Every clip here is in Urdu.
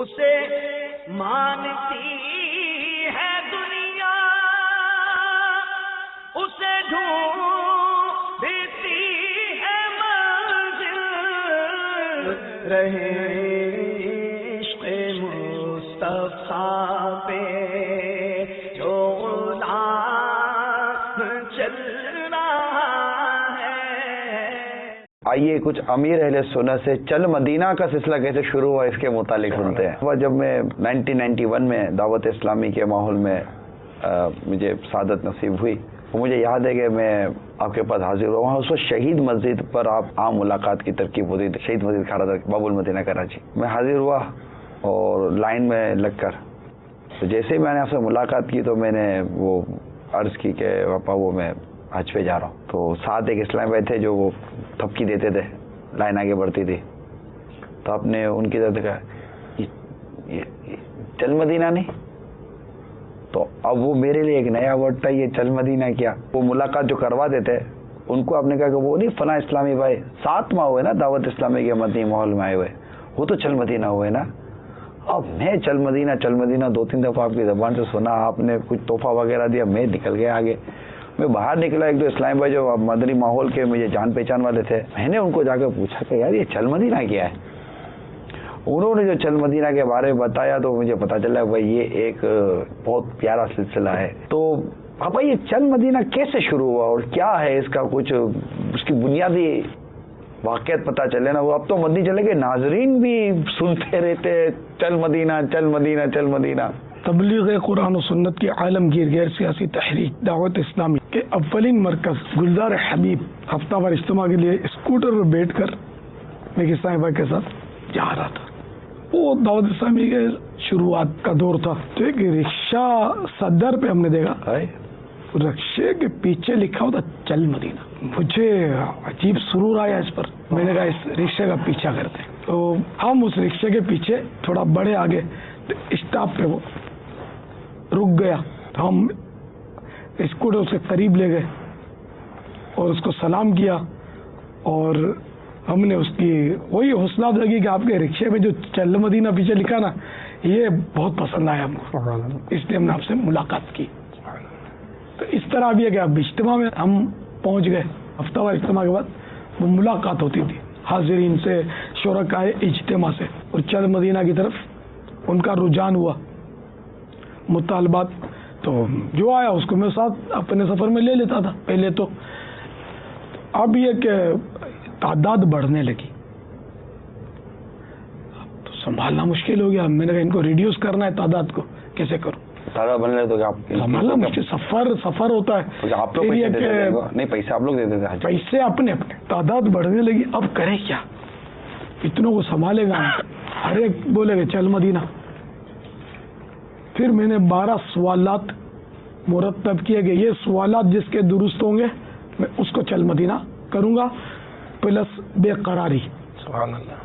اسے مانتی ہے دنیا، اسے ڈھونڈتی ہے منزل، رہے عشق مصطفیٰ پہ جو غلام چل رہا ہے۔ آئیے کچھ امیر اہل سنت سے چل مدینہ کا سلسلہ کیسے شروع ہوا اس کے متعلق سنتے ہیں۔ جب میں 1991 میں دعوت اسلامی کے ماحول میں مجھے سعادت نصیب ہوئی، مجھے یاد ہے کہ میں آپ کے پاس حاضر ہوا، وہاں اس وقت شہید مسجد پر آپ عام ملاقات کی ترکیب ہوتی تھی، شہید مسجد کھڑا تھا باب المدینہ کراچی۔ میں حاضر ہوا اور لائن میں لگ کر تو جیسے ہی میں نے آپ سے ملاقات کی تو میں نے وہ عرض کی کہ پاپا وہ میں حج پہ جا رہا ہوں۔ تو ساتھ ایک اسلام بھائی تھے جو وہ تھپکی دیتے تھے، لائن آگے بڑھتی تھی، تو آپ نے ان کی طرف کہا یہ چل مدینہ نہیں؟ تو اب وہ میرے لیے ایک نیا ورڈ تھا، یہ چل مدینہ کیا؟ وہ ملاقات جو کرواتے تھے ان کو آپ نے کہا کہ وہ نہیں فلاں اسلامی بھائی 7 ماہ ہوئے نا دعوت اسلامی کے مدنی ماحول میں آئے ہوئے، وہ تو چل مدینہ ہوئے نا۔ اب میں چل مدینہ 2-3 دفعہ آپ کی زبان سے سنا، آپ نے کچھ تحفہ وغیرہ دیا، میں نکل گیا آگے۔ میں باہر نکلا، ایک دو اسلام بھائی جو مدنی ماحول کے مجھے جان پہچان والے تھے، میں نے ان کو جا کے پوچھا کہ یار یہ چل مدینہ کیا ہے؟ انہوں نے جو چل مدینہ کے بارے میں بتایا تو مجھے پتا چلا بھائی یہ ایک بہت پیارا سلسلہ ہے۔ تو پاپا یہ چل مدینہ کیسے شروع ہوا اور کیا ہے اس کا کچھ اس کی بنیادی واقعات پتہ چلے نا؟ وہ اب تو مدنی چلے گئے، ناظرین بھی سنتے رہتے چل مدینہ چل مدینہ چل مدینہ۔ تبلیغ قرآن و سنت کی عالمگیر غیر سیاسی تحریک دعوت اسلامی کے اولین مرکز گلزار حبیب ہفتہ وار اجتماع کے لیے اسکوٹر پر بیٹھ کر میں اسلام بھائی کے ساتھ جا رہا تھا۔ وہ دعوت اسلامی کے شروعات کا دور تھا، تو ایک رکشہ صدر پہ ہم نے دیکھا، رکشے کے پیچھے لکھا ہوتا چل مدینہ۔ مجھے عجیب سرور آیا اس پر، میں نے کہا اس رکشے کا پیچھا کرتے ہیں۔ تو ہم اس رکشے کے پیچھے تھوڑا بڑے آگے اسٹاپ پہ وہ رک گیا، تو ہم اسکوٹر اس کے قریب لے گئے اور اس کو سلام کیا، اور ہم نے اس کی وہی حوصلہ افزائی کہ آپ کے رکشے میں جو چل مدینہ پیچھے لکھا نا یہ بہت پسند آیا ہم کو، اس لیے ہم نے آپ سے ملاقات کی۔ تو اس طرح بھی ہے کہ اب اجتماع میں ہم پہنچ گئے، ہفتہ وار اجتماع کے بعد وہ ملاقات ہوتی تھی حاضرین سے، شرکائے اجتماع سے، اور چل مدینہ کی طرف ان کا رجحان ہوا، مطالبات تو جو آیا اس کو میں ساتھ اپنے سفر میں لے لیتا تھا پہلے تو۔ اب یہ کہ تعداد بڑھنے لگی، اب تو سنبھالنا مشکل ہو گیا، میں نے کہا ان کو ریڈیوس کرنا ہے تعداد کو، کیسے کروں؟ تعداد بننے تو سنبھالنا مشکل، سفر ہوتا ہے، آپ لوگ نہیں پیسے آپ لوگ دیتے تھے، پیسے اپنے تعداد بڑھنے لگی، اب کرے کیا؟ اتنوں کو سنبھالے گا، ہر ایک بولے گا چل مدینہ۔ پھر میں نے 12 سوالات مرتب کیے کہ یہ سوالات جس کے درست ہوں گے میں اس کو چل مدینہ کروں گا، پلس بے قراری، سبحان اللہ،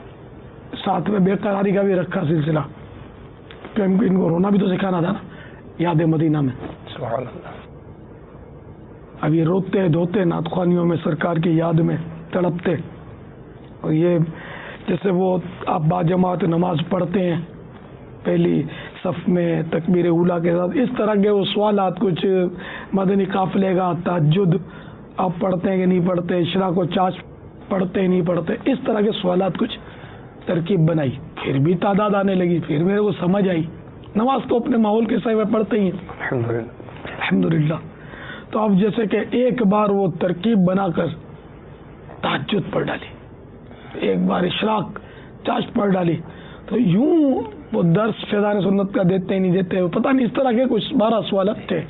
ساتھ میں بے قراری کا بھی رکھا سلسلہ کہ ان کو رونا بھی تو سکھانا تھا نا یاد مدینہ میں، سبحان اللہ۔ اب یہ روتے دھوتے نعت خوانیوں میں سرکار کی یاد میں تڑپتے، اور یہ جیسے وہ آپ باجماعت نماز پڑھتے ہیں پہلی صف میں تکبیر اولیٰ کے ساتھ، اس طرح کے وہ سوالات، کچھ مدنی قافلے کا تہجد آپ پڑھتے ہیں کہ نہیں پڑھتے، اشراق و چاش پڑھتے نہیں پڑھتے، اس طرح کے سوالات کچھ ترکیب بنائی، پھر بھی تعداد آنے لگی، پھر میرے کو سمجھ آئی نماز تو اپنے ماحول کے ساتھ پڑھتے ہی ہیں الحمدللہ۔ تو اب جیسے کہ ایک بار وہ ترکیب بنا کر تہجد پڑھ ڈالی، ایک بار اشراق چاش پڑھ ڈالی، تو یوں وہ درس فیضان سنت کا دیتے نہیں دیتے پتہ نہیں، اس طرح کے کچھ 12 سوالات تھے۔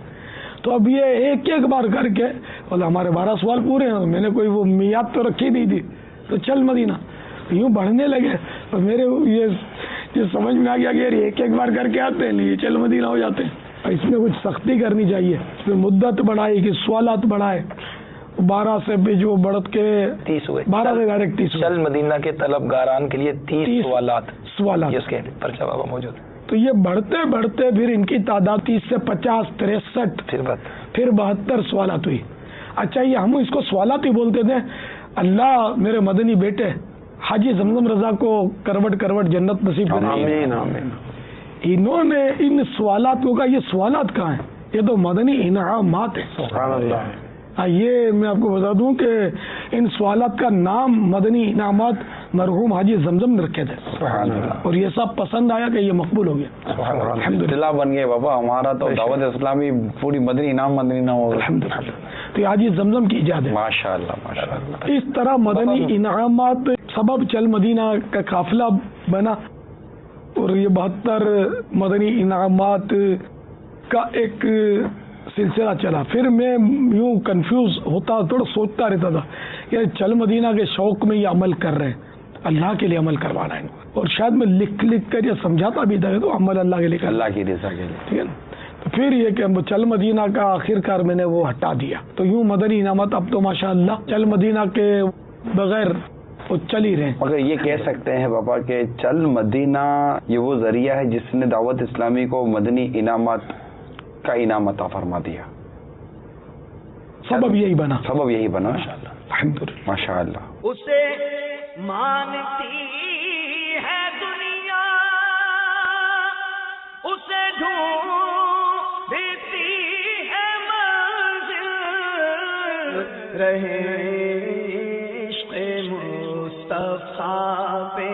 تو اب یہ ایک بار کر کے ہمارے 12 سوال پورے ہیں، میں نے کوئی وہ میعاد تو رکھی نہیں تھی، تو چل مدینہ یوں بڑھنے لگے، اور میرے یہ سمجھ میں آ گیا کہ ایک بار کر کے آتے ہیں یہ چل مدینہ ہو جاتے ہیں۔ اس میں کچھ سختی کرنی چاہیے، اس میں مدت بڑھائی کہ سوالات بڑھائے، 12 سے بھی جو بڑھ کے 30 ہوئے، 12 سے ڈائریکٹ 30 چل مدینہ کے طلبگاران کے لیے 30 سوالات جس کے پرچہ بابا موجود ہے۔ تو یہ بڑھتے بڑھتے پھر ان کی تعداد 30 سے 50 63 پھر 72 سوالات ہوئی۔ اچھا یہ ہم اس کو سوالات ہی بولتے تھے، اللہ میرے مدنی بیٹے حاجی زمزم رضا کو کروٹ کروٹ جنت نصیب کرے. آمین آمین. انہوں نے ان سوالات کو کہا یہ سوالات کہاں ہیں؟ یہ تو مدنی انعامات ہیں. سبحان اللہ. یہ میں آپ کو بتا دوں کہ ان سوالات کا نام مدنی انعامات مرحوم حاجی زمزم نے رکھے تھے, سبحان اللہ. اور یہ سب پسند آیا کہ یہ مقبول ہو گیا. سبحان اللہ. الحمدللہ. دلا بن گئے بابا ہمارا تو دعوت اسلامی پوری مدنی انعام ہو گیا. الحمدللہ. تو یہ حاجی زمزم کی ایجاد ہے. ماشاء اللہ ماشاء اللہ. اس طرح مدنی انعامات سبب چل مدینہ کا قافلہ بنا, اور یہ 72 مدنی انعامات کا ایک سلسلہ چلا. پھر میں یوں کنفیوز ہوتا, تھوڑا سوچتا رہتا تھا کہ چل مدینہ کے شوق میں یہ عمل کر رہے ہیں, اللہ کے لیے عمل کروانا ہے, اور شاید میں لکھ کر یہ سمجھاتا بھی تھا کہ تو عمل اللہ کے لیے کرنا. اللہ کی رضا کے لیے. ٹھیک ہے نا. تو پھر یہ کہ چل مدینہ کا آخر کار میں نے وہ ہٹا دیا. تو یوں مدنی انعامات اب تو ماشاء اللہ چل مدینہ کے بغیر وہ چل ہی رہے. مگر یہ کہہ سکتے ہیں بابا کہ چل مدینہ یہ وہ ذریعہ ہے جس نے دعوت اسلامی کو مدنی انعامات کا انعام عطا فرما دیا. سبب یہی بنا. سبب یہی بنا. الحمدللہ. ماشاء اللہ. اسے مانتی ہے دنیا, اسے ڈھونڈتی ہے منزل, رہے عشق مصطفیٰ پہ